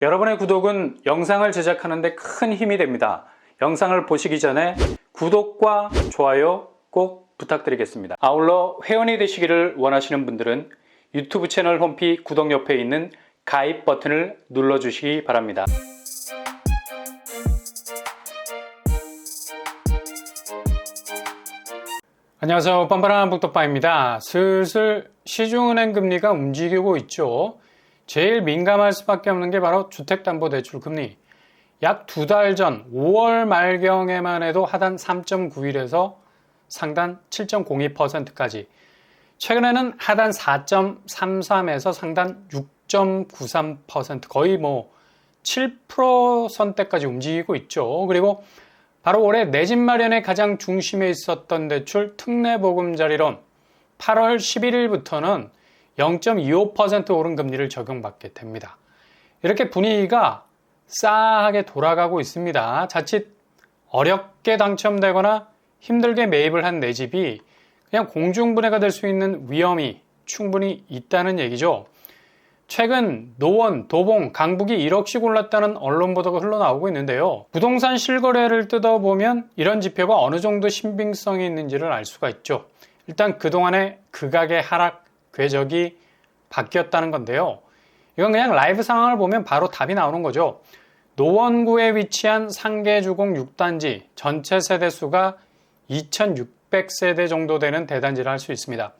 여러분의 구독은 영상을 제작하는 데 큰 힘이 됩니다. 영상을 보시기 전에 구독과 좋아요 꼭 부탁드리겠습니다. 아울러 회원이 되시기를 원하시는 분들은 유튜브 채널 홈피 구독 옆에 있는 가입 버튼을 눌러주시기 바랍니다. 안녕하세요. 뻔뻔한 북덕바입니다. 슬슬 시중은행 금리가 움직이고 있죠. 제일 민감할 수밖에 없는 게 바로 주택담보대출 금리. 약 2달 전 5월 말경에만 해도 하단 3.91에서 상단 7.02%까지, 최근에는 하단 4.33에서 상단 6.93%, 거의 7%대까지 움직이고 있죠. 그리고 바로 올해 내 집 마련의 가장 중심에 있었던 대출 특례보금자리론, 8월 11일부터는 0.25% 오른 금리를 적용받게 됩니다. 이렇게 분위기가 싸하게 돌아가고 있습니다. 자칫 어렵게 당첨되거나 힘들게 매입을 한 내 집이 그냥 공중분해가 될 수 있는 위험이 충분히 있다는 얘기죠. 최근 노원, 도봉, 강북이 1억씩 올랐다는 언론 보도가 흘러나오고 있는데요. 부동산 실거래를 뜯어보면 이런 지표가 어느 정도 신빙성이 있는지를 알 수가 있죠. 일단 그동안의 극악의 하락 궤적이 바뀌었다는 건데요. 이건 그냥 라이브 상황을 보면 바로 답이 나오는 거죠. 노원구에 위치한 상계주공 6단지 전체 세대수가 2,600세대 정도 되는 대단지를 할 수 있습니다.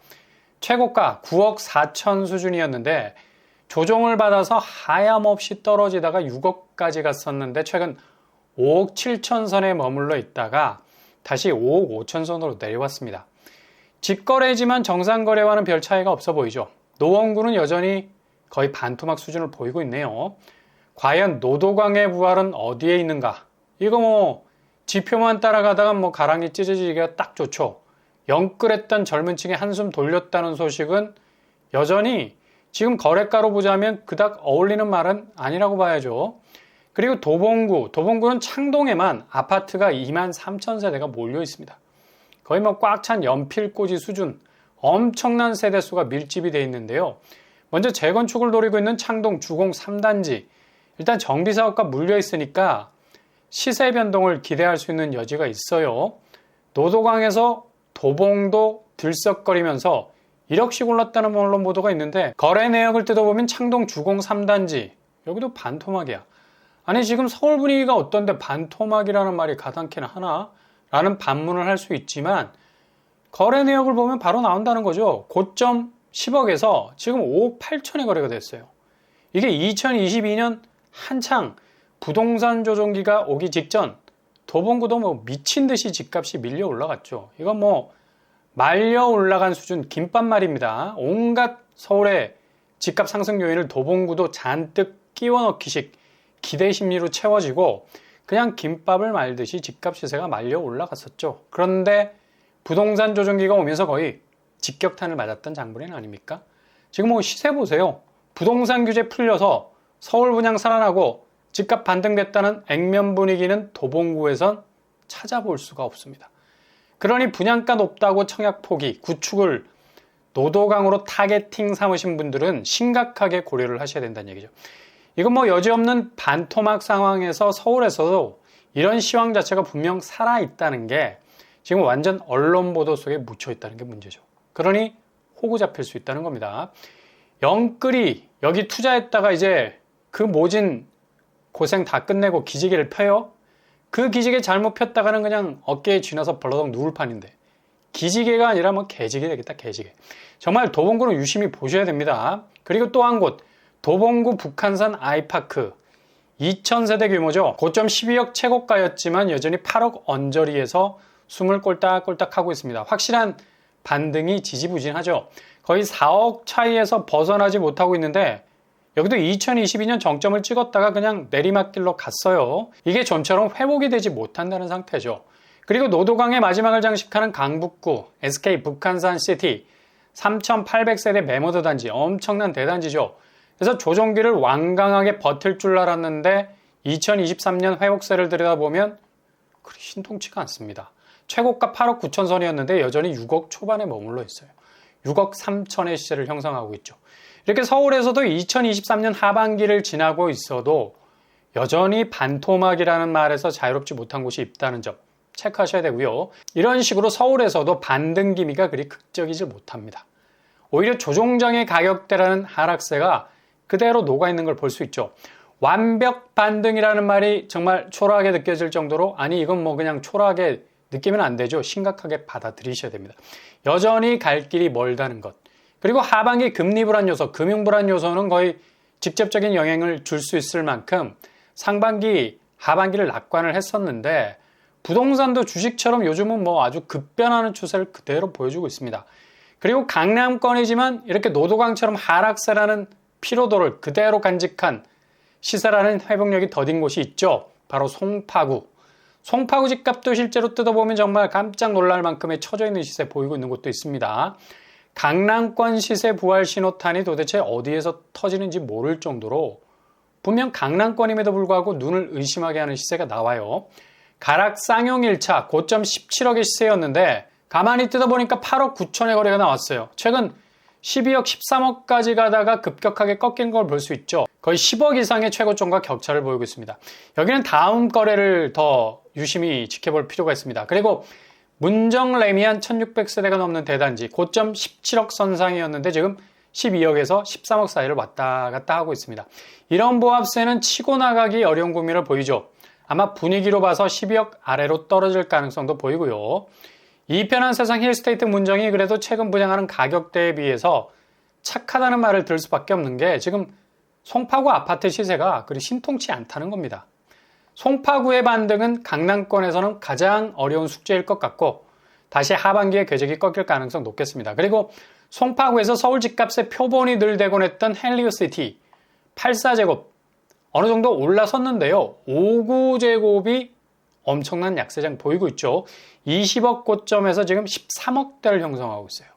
최고가 9억 4천 수준이었는데 조정을 받아서 하염없이 떨어지다가 6억까지 갔었는데 최근 5억 7천 선에 머물러 있다가 다시 5억 5천 선으로 내려왔습니다. 직거래지만 정상거래와는 별 차이가 없어 보이죠. 노원구는 여전히 거의 반토막 수준을 보이고 있네요. 과연 노도강의 부활은 어디에 있는가? 이거 지표만 따라가다가 가랑이 찢어지기가 딱 좋죠. 영끌했던 젊은 층에 한숨 돌렸다는 소식은 여전히 지금 거래가로 보자면 그닥 어울리는 말은 아니라고 봐야죠. 그리고 도봉구는 창동에만 아파트가 2만 3천 세대가 몰려 있습니다. 거의 꽉 찬 연필꽂이 수준, 엄청난 세대수가 밀집이 되어 있는데요. 먼저 재건축을 노리고 있는 창동 주공 3단지, 일단 정비사업과 물려 있으니까 시세 변동을 기대할 수 있는 여지가 있어요. 노도강에서 도봉도 들썩거리면서 1억씩 올랐다는 언론 보도가 있는데, 거래 내역을 뜯어보면 창동 주공 3단지, 여기도 반토막이야. 아니 지금 서울 분위기가 어떤데 반토막이라는 말이 가당키나 하나? 라는 반문을 할 수 있지만 거래 내역을 보면 바로 나온다는 거죠. 고점 10억에서 지금 5억 8천에 거래가 됐어요. 이게 2022년 한창 부동산 조정기가 오기 직전 도봉구도 미친 듯이 집값이 밀려 올라갔죠. 이건 말려 올라간 수준 김밥말입니다. 온갖 서울의 집값 상승 요인을 도봉구도 잔뜩 끼워 넣기식 기대 심리로 채워지고 그냥 김밥을 말듯이 집값 시세가 말려 올라갔었죠. 그런데 부동산 조정기가 오면서 거의 직격탄을 맞았던 장본인 아닙니까? 지금 시세 보세요. 부동산 규제 풀려서 서울 분양 살아나고 집값 반등됐다는 액면 분위기는 도봉구에선 찾아볼 수가 없습니다. 그러니 분양가 높다고 청약 포기, 구축을 노도강으로 타겟팅 삼으신 분들은 심각하게 고려를 하셔야 된다는 얘기죠. 이건 여지없는 반토막 상황에서 서울에서도 이런 시황 자체가 분명 살아있다는 게 지금 완전 언론 보도 속에 묻혀있다는 게 문제죠. 그러니 호구 잡힐 수 있다는 겁니다. 영끌이 여기 투자했다가 이제 그 모진 고생 다 끝내고 기지개를 펴요. 그 기지개 잘못 폈다가는 그냥 어깨에 쥐나서 벌러덩 누울 판인데, 기지개가 아니라 개지개 되겠다, 개지개. 정말 도봉구는 유심히 보셔야 됩니다. 그리고 또 한 곳, 도봉구 북한산 아이파크 2,000세대 규모죠. 고점 12억 최고가였지만 여전히 8억 언저리에서 숨을 꼴딱꼴딱 하고 있습니다. 확실한 반등이 지지부진하죠. 거의 4억 차이에서 벗어나지 못하고 있는데 여기도 2022년 정점을 찍었다가 그냥 내리막길로 갔어요. 이게 좀처럼 회복이 되지 못한다는 상태죠. 그리고 노도강의 마지막을 장식하는 강북구 SK 북한산 시티 3,800세대 매모드 단지, 엄청난 대단지죠. 그래서 조정기를 완강하게 버틸 줄 알았는데 2023년 회복세를 들여다보면 그리 신통치가 않습니다. 최고가 8억 9천 선이었는데 여전히 6억 초반에 머물러 있어요. 6억 3천의 시세를 형성하고 있죠. 이렇게 서울에서도 2023년 하반기를 지나고 있어도 여전히 반토막이라는 말에서 자유롭지 못한 곳이 있다는 점 체크하셔야 되고요. 이런 식으로 서울에서도 반등 기미가 그리 극적이지 못합니다. 오히려 조종장의 가격대라는 하락세가 그대로 녹아있는 걸 볼 수 있죠. 완벽 반등이라는 말이 정말 초라하게 느껴질 정도로 아니 이건 뭐 그냥 초라하게 느끼면 안 되죠. 심각하게 받아들이셔야 됩니다. 여전히 갈 길이 멀다는 것. 그리고 하반기 금리 불안 요소, 금융 불안 요소는 거의 직접적인 영향을 줄 수 있을 만큼 상반기, 하반기를 낙관을 했었는데 부동산도 주식처럼 요즘은 뭐 아주 급변하는 추세를 그대로 보여주고 있습니다. 그리고 강남권이지만 이렇게 노도강처럼 하락세라는 피로도를 그대로 간직한 시세라는 회복력이 더딘 곳이 있죠. 바로 송파구. 송파구 집값도 실제로 뜯어보면 정말 깜짝 놀랄 만큼의 처져 있는 시세 보이고 있는 곳도 있습니다. 강남권 시세 부활 신호탄이 도대체 어디에서 터지는지 모를 정도로 분명 강남권임에도 불구하고 눈을 의심하게 하는 시세가 나와요. 가락 쌍용 1차 고점 17억의 시세였는데 가만히 뜯어보니까 8억 9천의 거래가 나왔어요. 최근 12억 13억까지 가다가 급격하게 꺾인 걸 볼 수 있죠. 거의 10억 이상의 최고점과 격차를 보이고 있습니다. 여기는 다음 거래를 더 유심히 지켜볼 필요가 있습니다. 그리고 문정 레미안 1600세대가 넘는 대단지 고점 17억 선상이었는데 지금 12억에서 13억 사이를 왔다 갔다 하고 있습니다. 이런 보합세는 치고 나가기 어려운 구미를 보이죠. 아마 분위기로 봐서 12억 아래로 떨어질 가능성도 보이고요. 이 편한 세상 힐스테이트 문정이 그래도 최근 분양하는 가격대에 비해서 착하다는 말을 들을 수밖에 없는 게 지금 송파구 아파트 시세가 그리 신통치 않다는 겁니다. 송파구의 반등은 강남권에서는 가장 어려운 숙제일 것 같고 다시 하반기에 궤적이 꺾일 가능성 높겠습니다. 그리고 송파구에서 서울 집값의 표본이 늘 되곤 했던 헬리오시티 84제곱 어느 정도 올라섰는데요. 59제곱이 엄청난 약세장 보이고 있죠. 20억 고점에서 지금 13억대를 형성하고 있어요.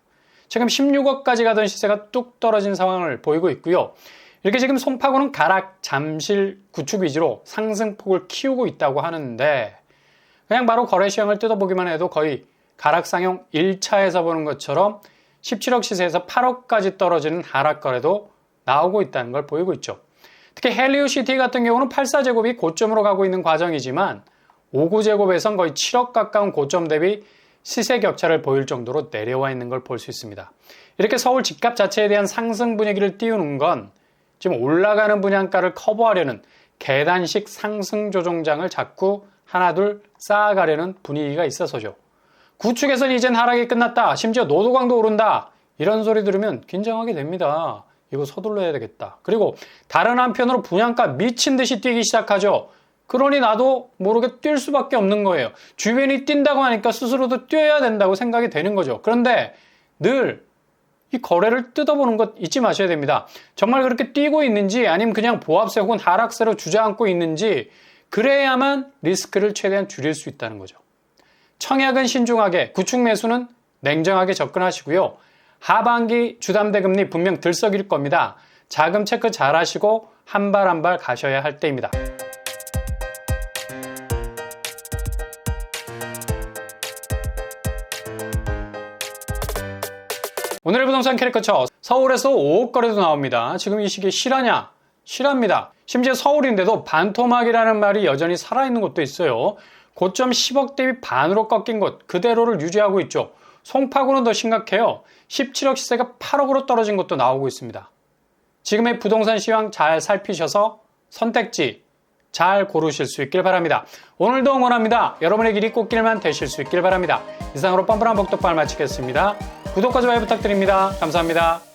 지금 16억까지 가던 시세가 뚝 떨어진 상황을 보이고 있고요. 이렇게 지금 송파구는 가락, 잠실, 구축 위주로 상승폭을 키우고 있다고 하는데 그냥 바로 거래 시황을 뜯어보기만 해도 거의 가락상용 1차에서 보는 것처럼 17억 시세에서 8억까지 떨어지는 하락 거래도 나오고 있다는 걸 보이고 있죠. 특히 헬리오시티 같은 경우는 84제곱이 고점으로 가고 있는 과정이지만 59제곱에선 거의 7억 가까운 고점 대비 시세 격차를 보일 정도로 내려와 있는 걸 볼 수 있습니다. 이렇게 서울 집값 자체에 대한 상승 분위기를 띄우는 건 지금 올라가는 분양가를 커버하려는 계단식 상승 조종장을 자꾸 하나둘 쌓아가려는 분위기가 있어서죠. 구축에서는 이젠 하락이 끝났다. 심지어 노도강도 오른다. 이런 소리 들으면 긴장하게 됩니다. 이거 서둘러야 되겠다. 그리고 다른 한편으로 분양가 미친 듯이 뛰기 시작하죠. 그러니 나도 모르게 뛸 수밖에 없는 거예요. 주변이 뛴다고 하니까 스스로도 뛰어야 된다고 생각이 되는 거죠. 그런데 늘 이 거래를 뜯어보는 것 잊지 마셔야 됩니다. 정말 그렇게 뛰고 있는지 아니면 그냥 보합세 혹은 하락세로 주저앉고 있는지 그래야만 리스크를 최대한 줄일 수 있다는 거죠. 청약은 신중하게, 구축 매수는 냉정하게 접근하시고요. 하반기 주담대금리 분명 들썩일 겁니다. 자금 체크 잘 하시고 한 발 한 발 가셔야 할 때입니다. 오늘의 부동산 캐릭터처 서울에서 5억 거래도 나옵니다. 지금 이 시기에 실하냐? 실합니다. 심지어 서울인데도 반토막이라는 말이 여전히 살아있는 곳도 있어요. 고점 10억 대비 반으로 꺾인 곳 그대로를 유지하고 있죠. 송파구는 더 심각해요. 17억 시세가 8억으로 떨어진 것도 나오고 있습니다. 지금의 부동산 시황 잘 살피셔서 선택지 잘 고르실 수 있길 바랍니다. 오늘도 응원합니다. 여러분의 길이 꽃길만 되실 수 있길 바랍니다. 이상으로 뻔뻔한 복덕발 마치겠습니다. 구독과 좋아요 부탁드립니다. 감사합니다.